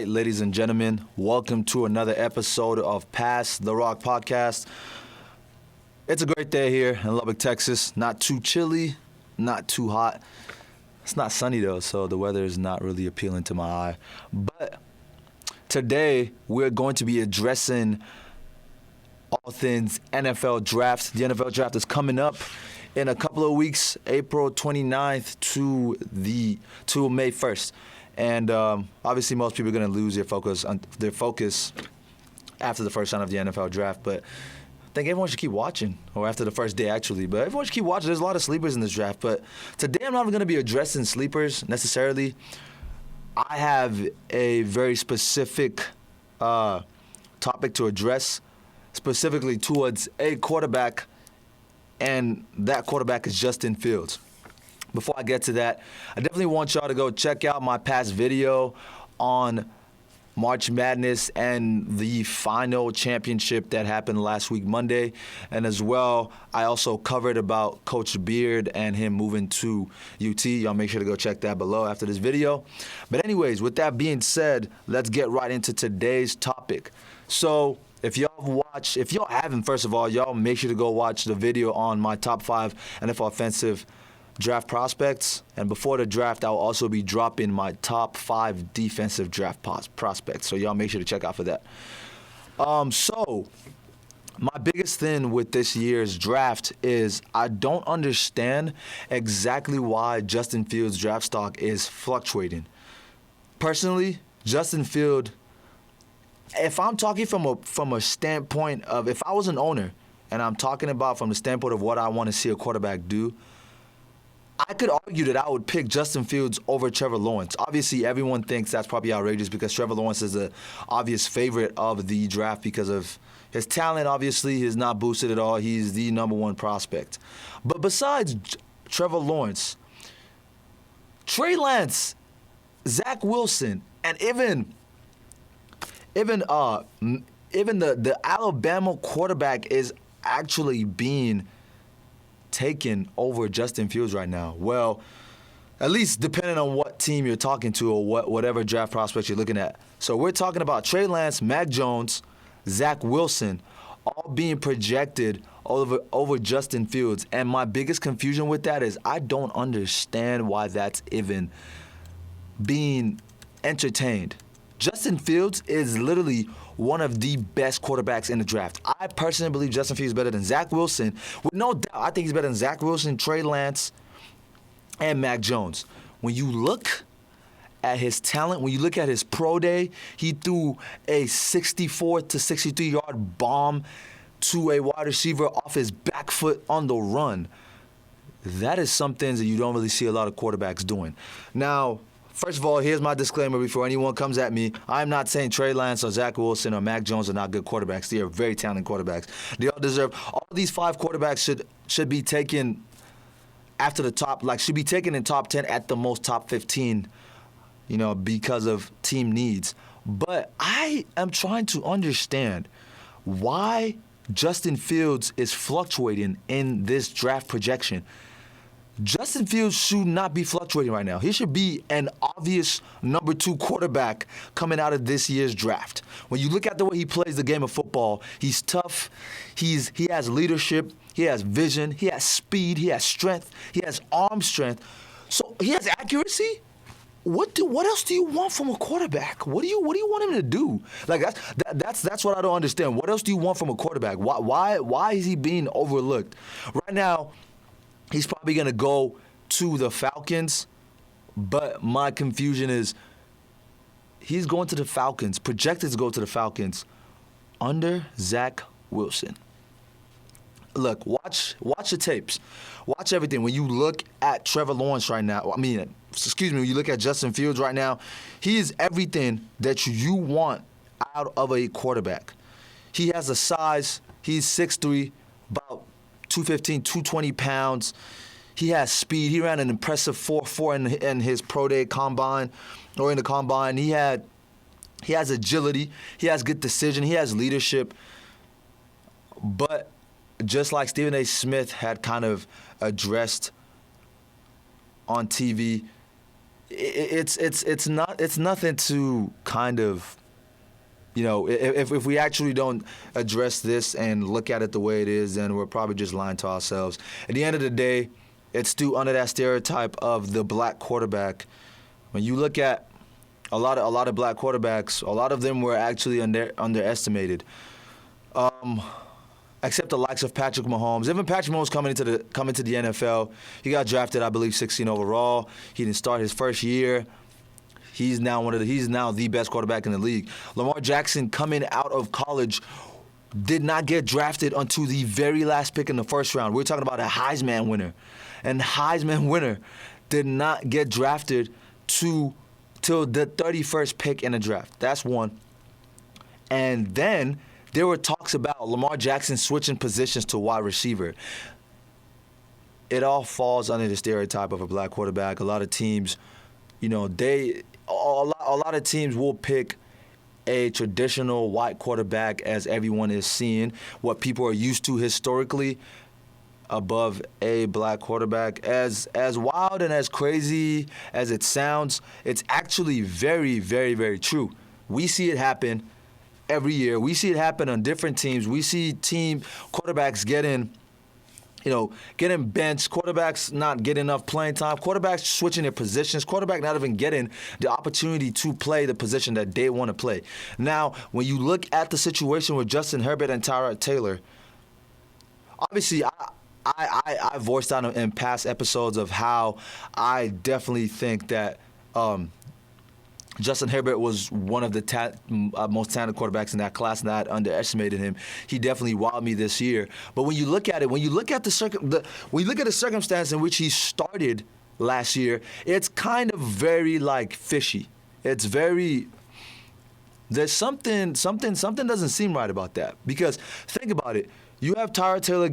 right, ladies and gentlemen, welcome to another episode of Pass the Rock podcast. It's a great day here in Lubbock, Texas. Not too chilly, not too hot. It's not sunny though, so the weather is not really appealing to my eye. But today we're going to be addressing all things NFL draft. The NFL draft is coming up in a couple of weeks, April 29th to May 1st. And obviously most people are going to lose their focus after the first round of the NFL draft. But I think everyone should keep watching, or after the first day actually. But everyone should keep watching. There's a lot of sleepers in this draft. But today I'm not going to be addressing sleepers necessarily. I have a very specific topic to address, specifically towards a quarterback, and that quarterback is Justin Fields. Before I get to that, I definitely want y'all to go check out my past video on March Madness and the final championship that happened last week, Monday. And as well, I also covered about Coach Beard and him moving to UT. Y'all make sure to go check that below after this video. But anyways, with that being said, let's get right into today's topic. So if y'all haven't, first of all, y'all make sure to go watch the video on my top 5 NFL offensive draft prospects, and before the draft, I'll also be dropping my top 5 defensive draft prospects. So y'all make sure to check out for that. So my biggest thing with this year's draft is I don't understand exactly why Justin Fields' draft stock is fluctuating. Personally, Justin Fields, if I'm talking from a standpoint of, if I was an owner and I'm talking about from the standpoint of what I want to see a quarterback do, I could argue that I would pick Justin Fields over Trevor Lawrence. Obviously, everyone thinks that's probably outrageous because Trevor Lawrence is the obvious favorite of the draft because of his talent. Obviously, he's not boosted at all. He's the number 1 prospect. But besides Trevor Lawrence, Trey Lance, Zach Wilson, and even the Alabama quarterback is actually being taken over Justin Fields right now. Well, at least depending on what team you're talking to or whatever draft prospects you're looking at. So we're talking about Trey Lance, Mac Jones, Zach Wilson, all being projected over Justin Fields. And my biggest confusion with that is I don't understand why that's even being entertained. Justin Fields is literally one of the best quarterbacks in the draft. I personally believe Justin Fields is better than Zach Wilson. With no doubt, I think he's better than Zach Wilson, Trey Lance, and Mac Jones. When you look at his talent, when you look at his pro day, he threw a 64 to 63-yard bomb to a wide receiver off his back foot on the run. That is some things that you don't really see a lot of quarterbacks doing. Now, first of all, here's my disclaimer before anyone comes at me. I'm not saying Trey Lance or Zach Wilson or Mac Jones are not good quarterbacks. They are very talented quarterbacks. They all deserve. All these 5 quarterbacks should be taken after the top, should be taken in top 10 at the most top 15, because of team needs. But I am trying to understand why Justin Fields is fluctuating in this draft projection. Justin Fields should not be fluctuating right now. He should be an obvious number 2 quarterback coming out of this year's draft. When you look at the way he plays the game of football, he's tough, he has leadership, he has vision, he has speed, he has strength, he has arm strength. So he has accuracy. What else do you want from a quarterback? What do you want him to do? That's what I don't understand. What else do you want from a quarterback? Why is he being overlooked? Right now, he's probably going to go to the Falcons, but my confusion is he's going to the Falcons, projected to go to the Falcons under Zach Wilson. Look, watch the tapes. Watch everything. When you look at Trevor Lawrence right now, when you look at Justin Fields right now, he is everything that you want out of a quarterback. He has a size. He's 6'3", about 215, 220 pounds. He has speed. He ran an impressive 4.4 in his pro day combine, or in the combine. He has agility. He has good decision. He has leadership. But just like Stephen A. Smith had kind of addressed on TV, it's nothing to kind of, if we actually don't address this and look at it the way it is, then we're probably just lying to ourselves. At the end of the day, it's still under that stereotype of the black quarterback. When you look at a lot of black quarterbacks, a lot of them were actually underestimated. Except the likes of Patrick Mahomes. Even Patrick Mahomes coming into the NFL, he got drafted, I believe, 16 overall. He didn't start his first year. He's now the best quarterback in the league. Lamar Jackson, coming out of college, did not get drafted until the very last pick in the first round. We're talking about a Heisman winner. And Heisman winner did not get drafted till the 31st pick in the draft. That's one. And then there were talks about Lamar Jackson switching positions to wide receiver. It all falls under the stereotype of a black quarterback. A lot of teams, a lot of teams will pick a traditional white quarterback, as everyone is seeing, what people are used to historically, above a black quarterback. As wild and as crazy as it sounds, it's actually very, very, very true. We see it happen every year. We see it happen on different teams. We see team quarterbacks getting benched, quarterbacks not getting enough playing time, quarterbacks switching their positions, quarterback not even getting the opportunity to play the position that they want to play. Now, when you look at the situation with Justin Herbert and Tyrod Taylor, obviously I voiced out in past episodes of how I definitely think that Justin Herbert was one of the most talented quarterbacks in that class, and I underestimated him. He definitely wowed me this year. But when you look at it, when you look at the circumstance in which he started last year, it's kind of very fishy. It's very. There's something doesn't seem right about that, because think about it. You have Tyrod Taylor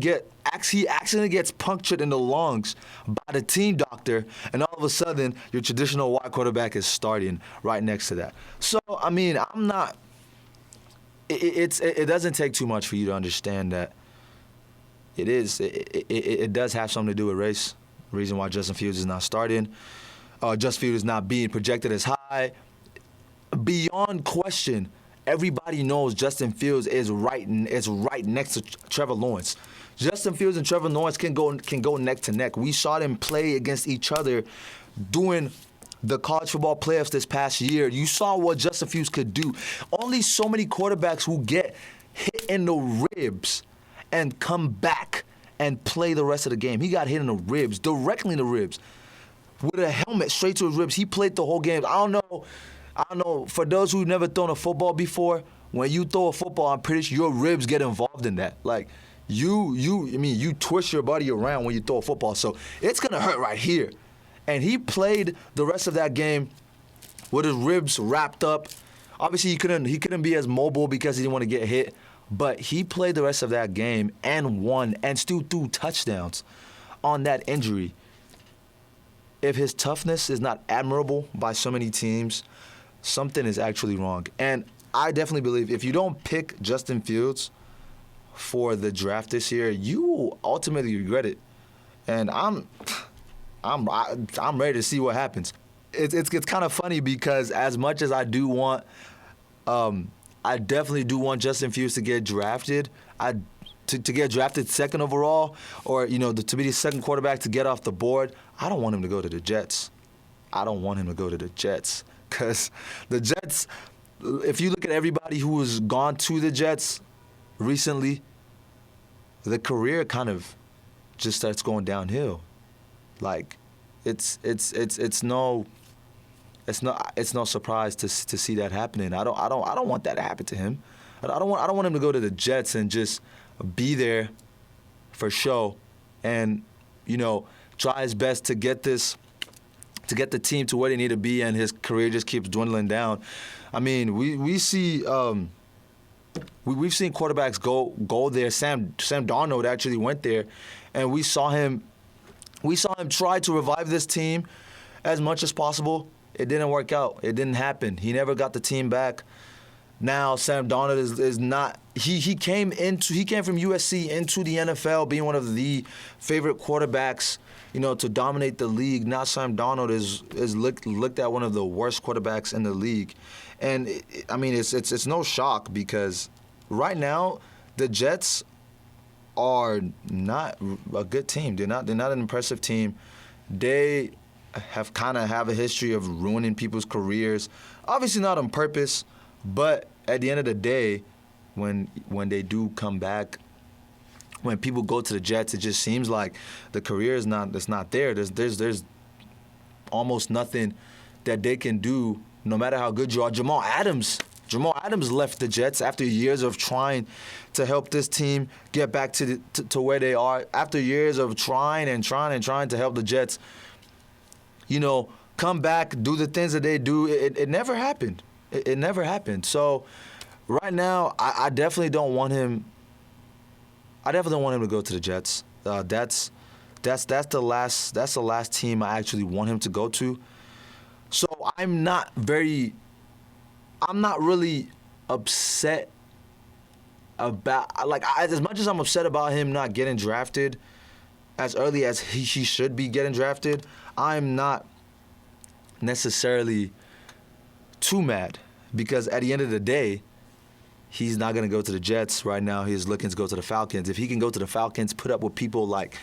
he accidentally gets punctured in the lungs by the team doctor, and all of a sudden, your traditional white quarterback is starting right next to that. So, I mean, I'm not. It doesn't take too much for you to understand that it does have something to do with race. The reason why Justin Fields is not starting, Justin Fields is not being projected as high. Beyond question, everybody knows Justin Fields is right next to Trevor Lawrence. Justin Fields and Trevor Lawrence can go neck to neck. We saw them play against each other during the college football playoffs this past year. You saw what Justin Fields could do. Only so many quarterbacks who get hit in the ribs and come back and play the rest of the game. He got hit in the ribs, directly in the ribs, with a helmet straight to his ribs. He played the whole game. I don't know, for those who've never thrown a football before, when you throw a football, I'm pretty sure your ribs get involved in that. You twist your body around when you throw a football, so it's gonna hurt right here. And he played the rest of that game with his ribs wrapped up. Obviously, he couldn't be as mobile because he didn't want to get hit, but he played the rest of that game and won and still threw touchdowns on that injury. If his toughness is not admirable by so many teams, something is actually wrong. And I definitely believe if you don't pick Justin Fields for the draft this year, you will ultimately regret it. And I'm ready to see what happens. It's kind of funny because as much as I do want, I definitely do want Justin Fields to get drafted. To get drafted second overall, or to be the second quarterback to get off the board. I don't want him to go to the Jets. Because the Jets, if you look at everybody who has gone to the Jets recently, the career kind of just starts going downhill. It's no surprise to see that happening. I don't want that to happen to him. I don't want him to go to the Jets and just be there for show and try his best to get the team to where they need to be, and his career just keeps dwindling down. I mean, we've seen quarterbacks go there. Sam Darnold actually went there, and we saw him try to revive this team as much as possible. It didn't work out. It didn't happen. He never got the team back. Now Sam Darnold is not. He came from USC into the NFL being one of the favorite quarterbacks, to dominate the league. Now Sam Darnold is looked at one of the worst quarterbacks in the league, and it's no shock because right now the Jets are not a good team. They're not an impressive team. They have a history of ruining people's careers. Obviously not on purpose, but at the end of the day, when they do come back, when people go to the Jets, it just seems like the career is not there. There's almost nothing that they can do, no matter how good you are. Jamal Adams left the Jets after years of trying to help this team get back to where they are. After years of trying to help the Jets, come back, do the things that they do, it never happened. It never happened. So right now, I definitely don't want him. I definitely don't want him to go to the Jets. That's the last team I actually want him to go to. So I'm not really upset about, as much as I'm upset about him not getting drafted as early as he should be getting drafted, I'm not necessarily too mad because at the end of the day, he's not going to go to the Jets right now. He's looking to go to the Falcons. If he can go to the Falcons, put up with people like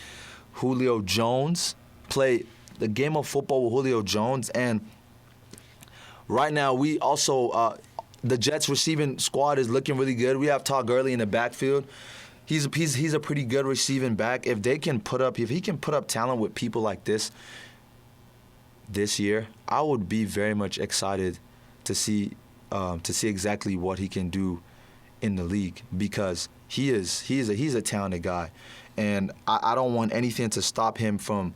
Julio Jones, play the game of football with Julio Jones, and right now we also the Jets receiving squad is looking really good. We have Todd Gurley in the backfield. He's a pretty good receiving back. If he can put up talent with people like this year, I would be very much excited to see exactly what he can do in the league because he's a talented guy, and I don't want anything to stop him from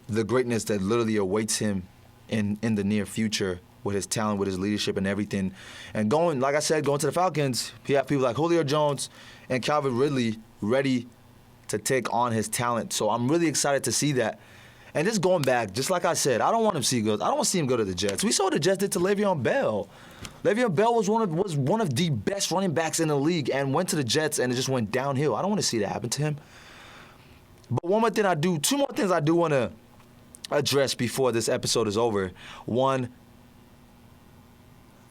the greatness that literally awaits him in the near future with his talent, with his leadership and everything. And going to the Falcons, you have people like Julio Jones and Calvin Ridley ready to take on his talent. So I'm really excited to see that. And just going back, just like I said, I don't want to see him go to the Jets. We saw what the Jets did to Le'Veon Bell. Le'Veon Bell was one of the best running backs in the league and went to the Jets and it just went downhill. I don't want to see that happen to him. But two more things I do want to address before this episode is over. One,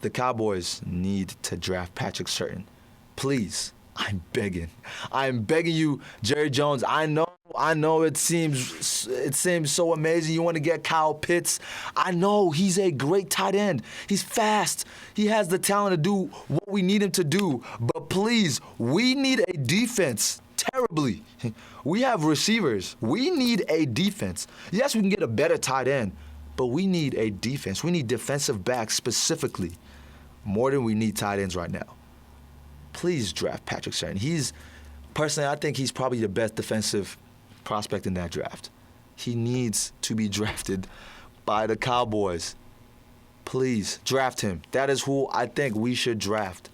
the Cowboys need to draft Patrick Surtain. Please, I'm begging you, Jerry Jones. I know it seems so amazing. You want to get Kyle Pitts. I know he's a great tight end. He's fast. He has the talent to do what we need him to do. But please, we need a defense terribly. We have receivers. We need a defense. Yes, we can get a better tight end, but we need a defense. We need defensive backs specifically more than we need tight ends right now. Please draft Patrick Surtain. Personally, I think he's probably the best defensive prospect in that draft. He needs to be drafted by the Cowboys. Please draft him. That is who I think we should draft.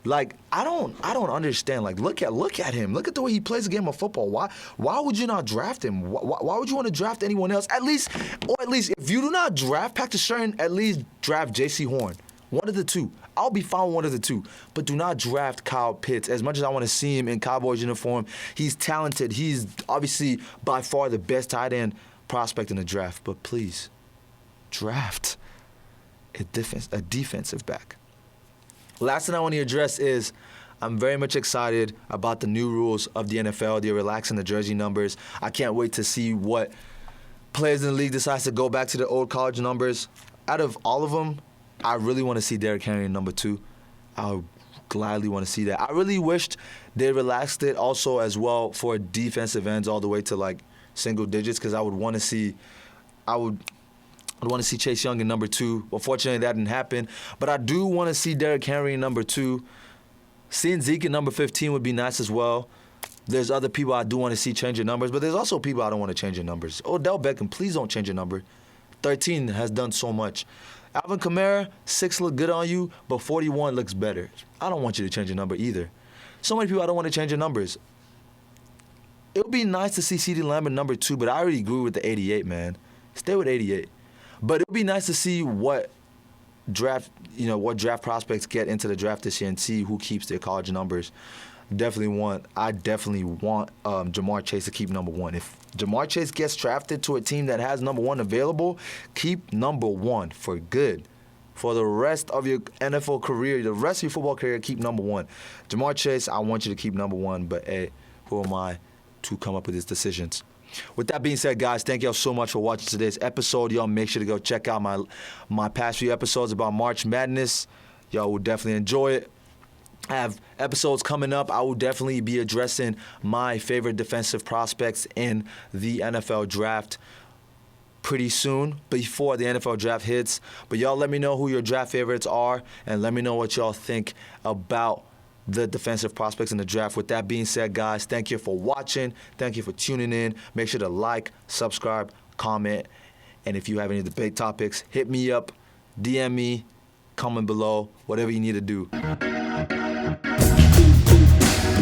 I don't understand. Look at him. Look at the way he plays the game of football. Why would you not draft him? Why would you want to draft anyone else? At least if you do not draft Patrick Surtain, at least draft J.C. Horn. One of the two. I'll be fine with one of the two. But do not draft Kyle Pitts. As much as I want to see him in Cowboys uniform, he's talented. He's obviously by far the best tight end prospect in the draft. But please, draft a defensive back. Last thing I want to address is I'm very much excited about the new rules of the NFL. They're relaxing the jersey numbers. I can't wait to see what players in the league decides to go back to the old college numbers. Out of all of them, I really want to see Derrick Henry in number 2. I would gladly want to see that. I really wished they relaxed it also as well for defensive ends all the way to single digits because I would want to see Chase Young in number 2. Unfortunately, that didn't happen. But I do want to see Derrick Henry in number 2. Seeing Zeke in number 15 would be nice as well. There's other people I do want to see change their numbers, but there's also people I don't want to change their numbers. Odell Beckham, please don't change your number. 13 has done so much. Alvin Kamara, 6 look good on you, but 41 looks better. I don't want you to change your number either. So many people I don't want to change your numbers. It would be nice to see CeeDee Lamb at number 2, but I already agree with the 88, man. Stay with 88. But it would be nice to see what what draft prospects get into the draft this year and see who keeps their college numbers. I definitely want Jamar Chase to keep number 1. If Jamar Chase gets drafted to a team that has number 1 available, keep number 1 for good. For the rest of your NFL career, the rest of your football career, keep number 1. Jamar Chase, I want you to keep number 1, but hey, who am I to come up with these decisions? With that being said, guys, thank y'all so much for watching today's episode. Y'all make sure to go check out my past few episodes about March Madness. Y'all will definitely enjoy it. I have episodes coming up. I will definitely be addressing my favorite defensive prospects in the NFL draft pretty soon, before the NFL draft hits. But y'all let me know who your draft favorites are, and let me know what y'all think about the defensive prospects in the draft. With that being said, guys, thank you for watching. Thank you for tuning in. Make sure to like, subscribe, comment, and if you have any debate topics, hit me up, DM me, comment below, whatever you need to do.